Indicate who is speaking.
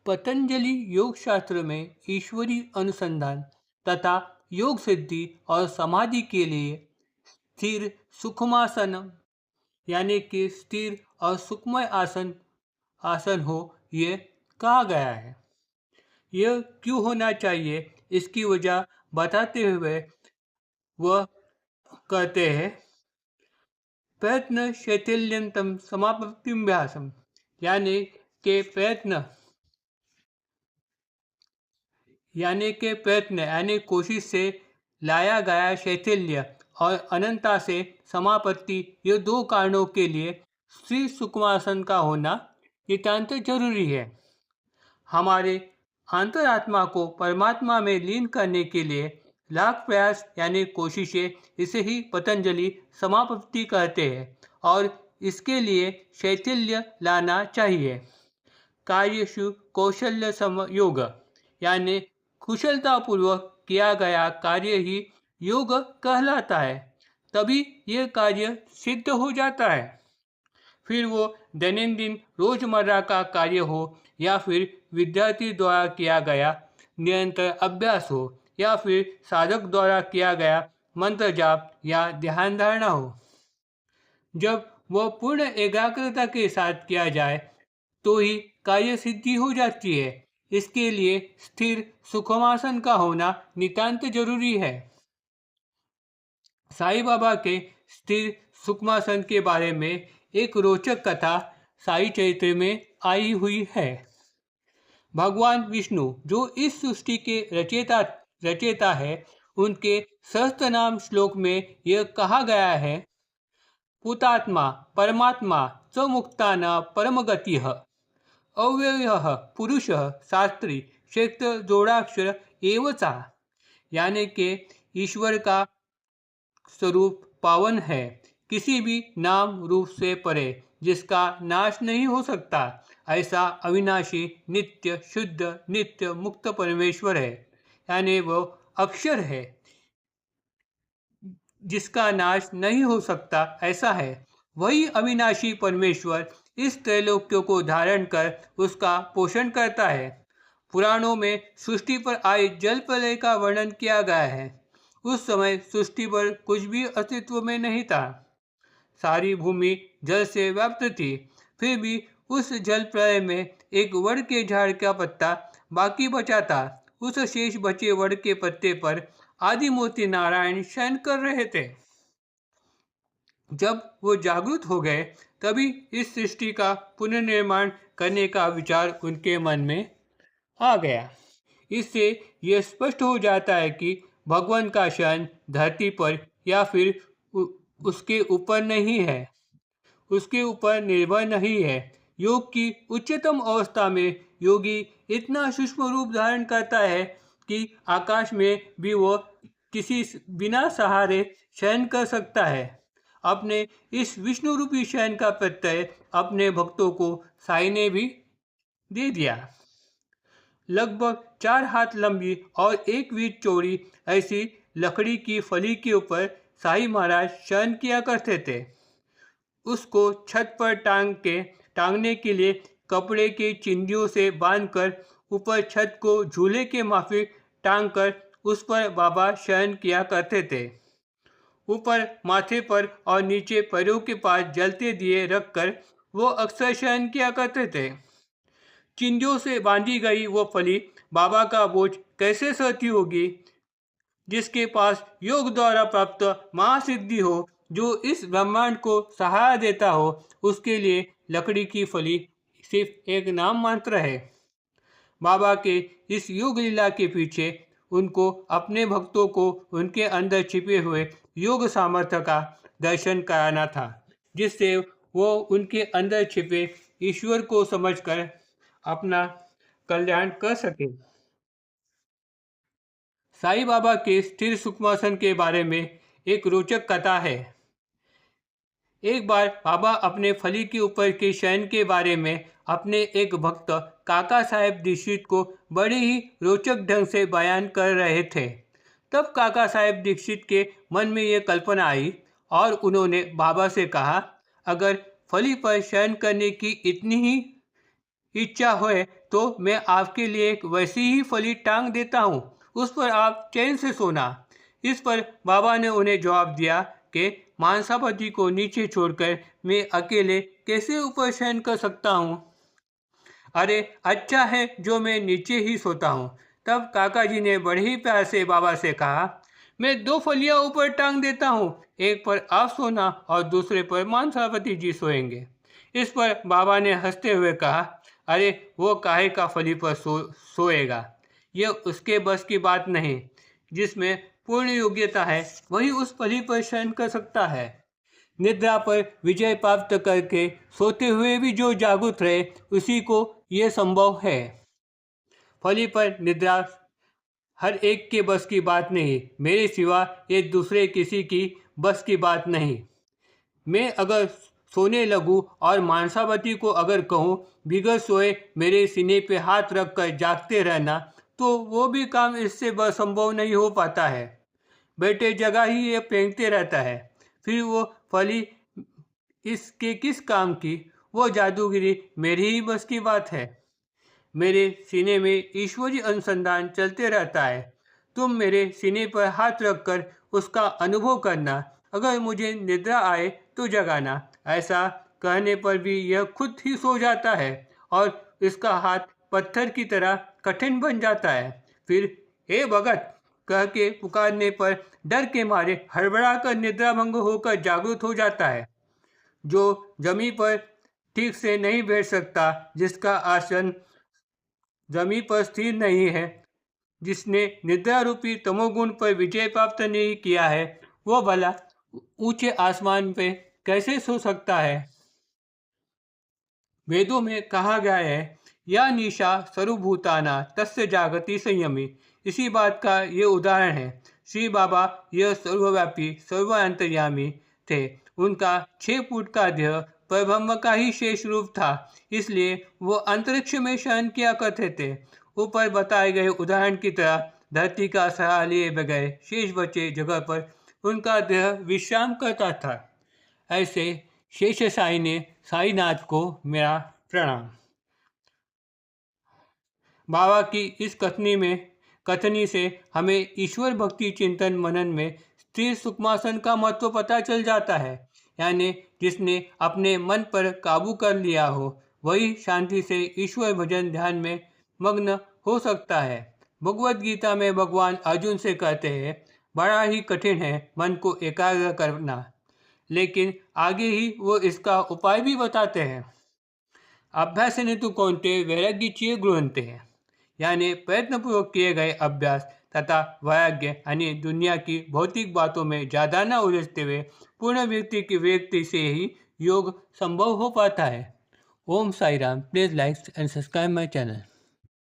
Speaker 1: पतंजलि योग शास्त्र में ईश्वरीय अनुसंधान तथा योग सिद्धि और समाधि के लिए स्थिर सुखमासन यानी कि स्थिर और सुखमय आसन आसन हो ये कहा गया है। यह क्यों होना चाहिए इसकी वजह बताते हुए वह कहते हैं प्रयत्न शैथिल्यंतम समापत्तिभ्यासम यानी के प्रयत्न यानी कोशिश से लाया गया शैथिल्य और अनंता से समापत्ति, ये दो कारणों के लिए श्री सुखमासन का होना नितांत जरूरी है। हमारे अंतरात्मा को परमात्मा में लीन करने के लिए लाख प्रयास यानी कोशिशें, इसे ही पतंजलि समापत्ति कहते हैं और इसके लिए शैथिल्य लाना चाहिए। कार्यशु कौशल्य योग यानी कुशलतापूर्वक किया गया कार्य ही योग कहलाता है, तभी यह कार्य सिद्ध हो जाता है। फिर वो दैनंदिन रोजमर्रा का कार्य हो या फिर विद्यार्थी द्वारा किया गया निरंतर अभ्यास हो या फिर साधक द्वारा किया गया मंत्र जाप या ध्यान धारणा हो। जब वह पूर्ण एकाग्रता के साथ किया जाए तो ही कार्य सिद्धि हो जाती है। इसके लिए स्थिर सुखमासन का होना नितांत जरूरी है। साईं बाबा के स्थिर सुखमासन के बारे में एक रोचक कथा साई चरित्र में आई हुई है। भगवान विष्णु जो इस सृष्टि के रचेता है, उनके सहस्त्र नाम श्लोक में यह कहा गया है, पुतात्मा परमात्मा च मुक्तानां परमगतिः अव्ययः पुरुषः शास्त्री क्षेत्र जोड़ाक्षर एवचा, यानी कि ईश्वर का स्वरूप पावन है, किसी भी नाम रूप से परे, जिसका नाश नहीं हो सकता, ऐसा अविनाशी नित्य शुद्ध नित्य मुक्त परमेश्वर है। यानी वो अक्षर है जिसका नाश नहीं हो सकता, ऐसा है। वही अविनाशी परमेश्वर इस त्रैलोक्य को धारण कर उसका पोषण करता है। पुराणों में सृष्टि पर आए जल प्रलय का वर्णन किया गया है। उस समय सृष्टि पर कुछ भी अस्तित्व में नहीं था, सारी भूमि जल से व्याप्त थी। फिर भी उस जल प्रलय में एक वड के झाड़ का पत्ता बाकी बचा था। उस शेष बचे वड के पत्ते पर आदिमूर्ति नारायण शयन कर रहे थे। जब वो जागृत हो गए तभी इस सृष्टि का पुनर्निर्माण करने का विचार उनके मन में आ गया। इससे यह स्पष्ट हो जाता है कि भगवान का शयन धरती पर या फिर उसके ऊपर नहीं है, उसके ऊपर निर्भर नहीं है। योग की उच्चतम अवस्था में योगी इतना सूक्ष्म रूप धारण करता है कि आकाश में भी वो किसी बिना सहारे शयन कर सकता है। अपने इस विष्णु रूपी शयन का प्रत्यय अपने भक्तों को साईं ने भी दे दिया। लगभग 4 हाथ लंबी और 1 फीट चौड़ी ऐसी लकड़ी की फली के ऊपर साईं महाराज शयन किया करते थे। उसको छत पर टांगने के लिए कपड़े की चिंदियों से बांधकर ऊपर छत को झूले के माफिक टांगकर उस पर बाबा शयन किया करते थे। ऊपर माथे पर और नीचे पैरों के पास जलते दिए रखकर वो अक्सर शयन किया करते थे। चिंदियों से बांधी गई वो फली बाबा का बोझ कैसे सहती होगी, जिसके पास योग द्वारा प्राप्त महासिद्धि हो, जो इस ब्रह्मांड को सहारा देता हो, उसके लिए लकड़ी की फली सिर्फ एक नाम मात्र है। बाबा के इस योग लीला के पीछे उनको अपने भक्तों को उनके अंदर छिपे हुए योग सामर्थ्य का दर्शन कराना था, जिससे वो उनके अंदर छिपे ईश्वर को समझकर अपना कल्याण कर सके। साईं बाबा के स्थिर सुखमासन के बारे में एक रोचक कथा है। एक बार बाबा अपने फली के ऊपर के शयन के बारे में अपने एक भक्त काका साहेब दीक्षित को बड़े ही रोचक ढंग से बयान कर रहे थे। तब काका साहेब दीक्षित के मन में ये कल्पना आई और उन्होंने बाबा से कहा, अगर फली पर शयन करने की इच्छा है तो मैं आपके लिए एक वैसी ही फली टांग देता हूँ, उस पर आप चैन से सोना। इस पर बाबा ने उन्हें जवाब दिया कि मांसापति को नीचे छोड़कर मैं अकेले कैसे ऊपर शयन कर सकता हूँ। अरे अच्छा है जो मैं नीचे ही सोता हूँ। तब काका जी ने बड़े ही प्यार से बाबा से कहा, मैं 2 फलियाँ ऊपर टांग देता हूँ, एक पर आप सोना और दूसरे पर मांसापति जी सोएंगे। इस पर बाबा ने हंसते हुए कहा, अरे वो काहे का फली पर सोएगा, ये उसके बस की बात नहीं। जिसमें पूर्ण योग्यता है वही उस फली पर शयन कर सकता है। निद्रा पर विजय प्राप्त करके सोते हुए भी जो जागृत रहे उसी को ये संभव है। फली पर निद्रा हर एक के बस की बात नहीं, मेरे सिवा ये दूसरे किसी की बस की बात नहीं। मैं अगर सोने लगूं और मानसावती को अगर कहूं बिगड़ सोए मेरे सीने पे हाथ रख कर जागते रहना, तो वो भी काम इससे संभव नहीं हो पाता है। बेटे जगह ही ये फेंकते रहता है, फिर वो फली इसके किस काम की। वो जादूगिरी मेरी ही बस की बात है। मेरे सीने में ईश्वरीय अनुसंधान चलते रहता है। तुम मेरे सीने पर हाथ रखकर उसका अनुभव करना, अगर मुझे निद्रा आए तो जगाना। ऐसा कहने पर भी यह खुद ही सो जाता है और इसका हाथ पत्थर की तरह कठिन बन जाता है। फिर हे भगत कह के पुकारने पर डर के मारे हड़बड़ाकर निद्रा भंग होकर जागृत हो जाता है। जो जमीन पर ठीक से नहीं बैठ सकता, जिसका आसन जमीन पर स्थिर नहीं है, जिसने निद्रा रूपी तमोगुण पर विजय प्राप्त नहीं किया है, वो भला ऊंचे आसमान पे कैसे सो सकता है। वेदों में कहा गया है, या निशा सर्वभूताना तस्य जागति संयमी। इसी बात का ये उदाहरण है। श्री बाबा यह सर्वव्यापी सर्वांतर्यामी थे। उनका 6 फुट का देह परब्रह्म का ही शेष रूप था, इसलिए वो अंतरिक्ष में शयन किया करते थे। ऊपर बताए गए उदाहरण की तरह धरती का सहारा लिए बगैर शेष बचे जगह पर उनका देह विश्राम करता था। ऐसे शेष साई ने साईनाथ को मेरा प्रणाम। बाबा की इस कथनी से हमें ईश्वर भक्ति चिंतन मनन में स्थिर सुखमासन का महत्व पता चल जाता है। यानी जिसने अपने मन पर काबू कर लिया हो वही शांति से ईश्वर भजन ध्यान में मग्न हो सकता है। भगवद गीता में भगवान अर्जुन से कहते हैं, बड़ा ही कठिन है मन को एकाग्र करना, लेकिन आगे ही वो इसका उपाय भी बताते हैं। अभ्यासेन तु कौन्तेय वैराग्येच्य गृह्णन्ते हैं, यानी प्रयत्नपूर्वक किए गए अभ्यास तथा वैराग्य यानी दुनिया की भौतिक बातों में ज़्यादा न उलझते हुए पूर्ण व्यक्ति से ही योग संभव हो पाता है। Om Sai Ram. Please like and subscribe my channel.